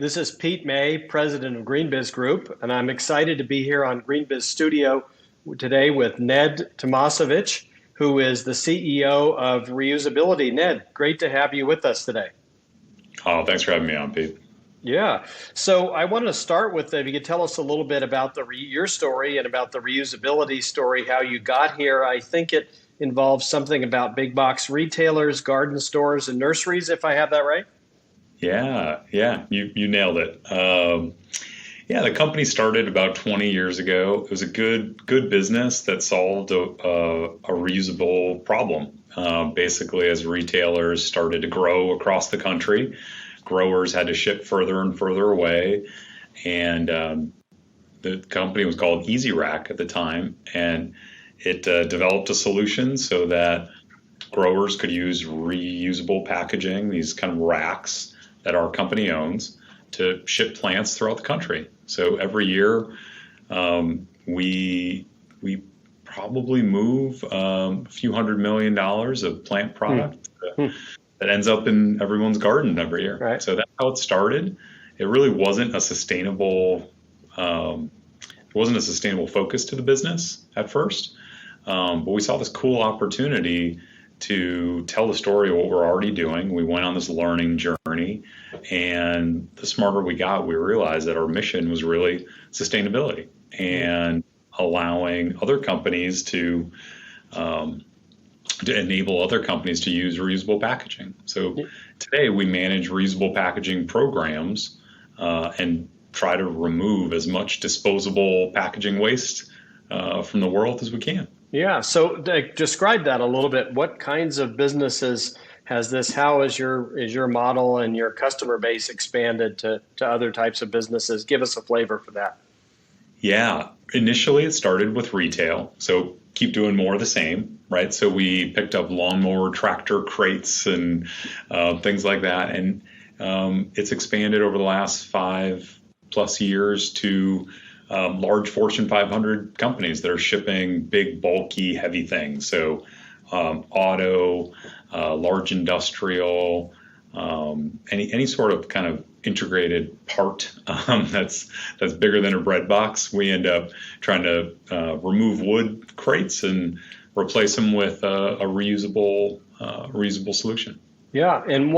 This is Pete May, president of GreenBiz Group, and I'm excited to be here on GreenBiz Studio today with Ned Tomasevic, who is the CEO of Reusability. Ned, great to have you with us today. Oh, thanks for having me on, Pete. Yeah. So I want to start with, if you could tell us a little bit about your story and about the reusability story, how you got here. I think it involves something about big box retailers, garden stores, and nurseries, if I have that right. Yeah, you nailed it. The company started about 20 years ago. It was a good business that solved a reusable problem. Basically, as retailers started to grow across the country, growers had to ship further and further away, and the company was called Easy Rack at the time, and it developed a solution so that growers could use reusable packaging, these kind of racks that our company owns, to ship plants throughout the country. So every year, we probably move a few $100 million of plant product that ends up in everyone's garden every year. Right. So that's how it started. It really wasn't a sustainable focus to the business at first, but we saw this cool opportunity to tell the story of what we're already doing. We went on this learning journey, and the smarter we got, we realized that our mission was really sustainability and allowing other companies to enable other companies to use reusable packaging. So today we manage reusable packaging programs and try to remove as much disposable packaging waste from the world as we can. Yeah. So describe that a little bit. What kinds of businesses has this? How is your model and your customer base expanded to other types of businesses? Give us a flavor for that. Yeah. Initially, it started with retail. So keep doing more of the same, right? So we picked up lawnmower tractor crates and things like that. And it's expanded over the last 5+ years to large Fortune 500 companies that are shipping big, bulky, heavy things. So auto, large industrial, any sort of kind of integrated part that's bigger than a bread box. We end up trying to remove wood crates and replace them with a reusable solution. Yeah, and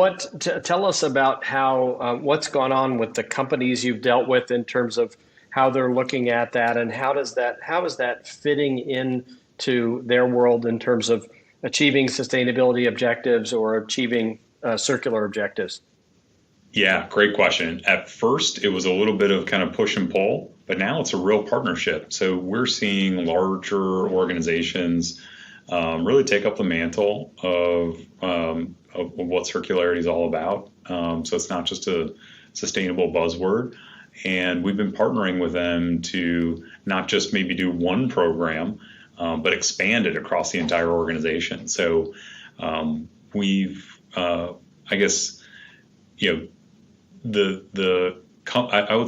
tell us about how what's gone on with the companies you've dealt with in terms of how they're looking at that, and how is that fitting into their world in terms of achieving sustainability objectives or achieving circular objectives? Yeah, great question. At first, it was a little bit of kind of push and pull, but now it's a real partnership. So we're seeing larger organizations really take up the mantle of what circularity is all about. So it's not just a sustainable buzzword. And we've been partnering with them to not just maybe do one program, but expand it across the entire organization. So we've, I would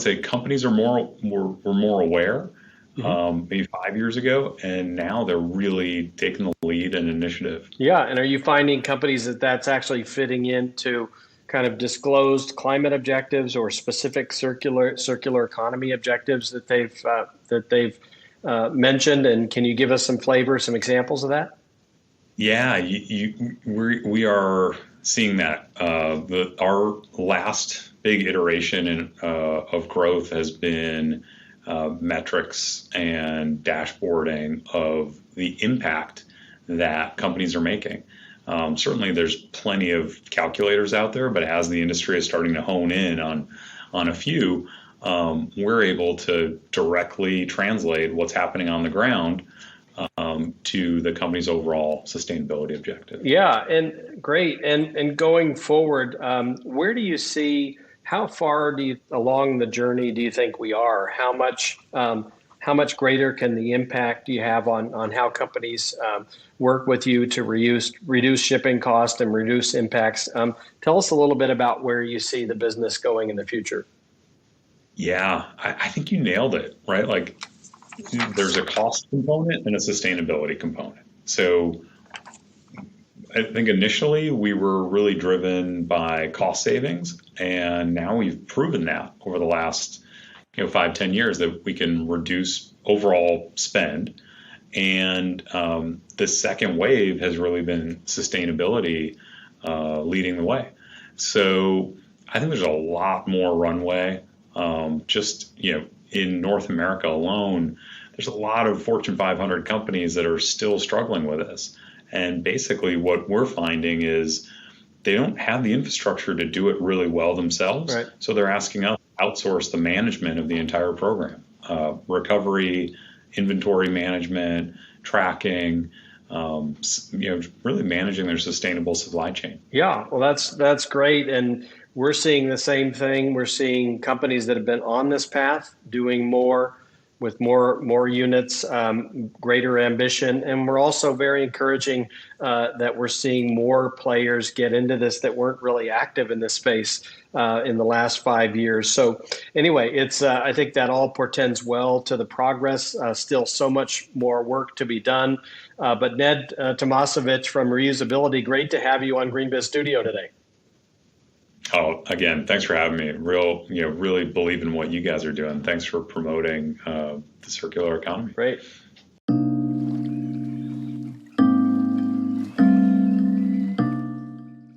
say companies were more aware maybe 5 years ago, and now they're really taking the lead and initiative. Yeah, and are you finding companies that's actually fitting into kind of disclosed climate objectives or specific circular economy objectives that they've mentioned? And can you give us some flavor, some examples of that? Yeah, we are seeing that. Our last big iteration of growth has been metrics and dashboarding of the impact that companies are making. Certainly, there's plenty of calculators out there, but as the industry is starting to hone in on a few, we're able to directly translate what's happening on the ground to the company's overall sustainability objective. Yeah, and great. And going forward, where do you see? How far along the journey do you think we are? How much greater can the impact you have on how companies work with you to reduce shipping costs and reduce impacts? Tell us a little bit about where you see the business going in the future. Yeah, I think you nailed it, right? Like there's a cost component and a sustainability component. So I think initially we were really driven by cost savings, and now we've proven that over the last 5-10 years that we can reduce overall spend. And the second wave has really been sustainability leading the way. So I think there's a lot more runway. Just in North America alone, there's a lot of Fortune 500 companies that are still struggling with this. And basically, what we're finding is they don't have the infrastructure to do it really well themselves. Right. So they're asking us to outsource the management of the entire program, recovery, inventory management, tracking, really managing their sustainable supply chain. Yeah, well, that's great, and we're seeing the same thing. We're seeing companies that have been on this path doing more with more units, greater ambition, and we're also very encouraging that we're seeing more players get into this that weren't really active in this space in the last 5 years. So anyway, it's I think that all portends well to the progress. Still so much more work to be done. But Ned Tomasevic from Reusability, great to have you on GreenBiz Studio today. Oh, again, thanks for having me. Really believe in what you guys are doing. Thanks for promoting the circular economy. Great.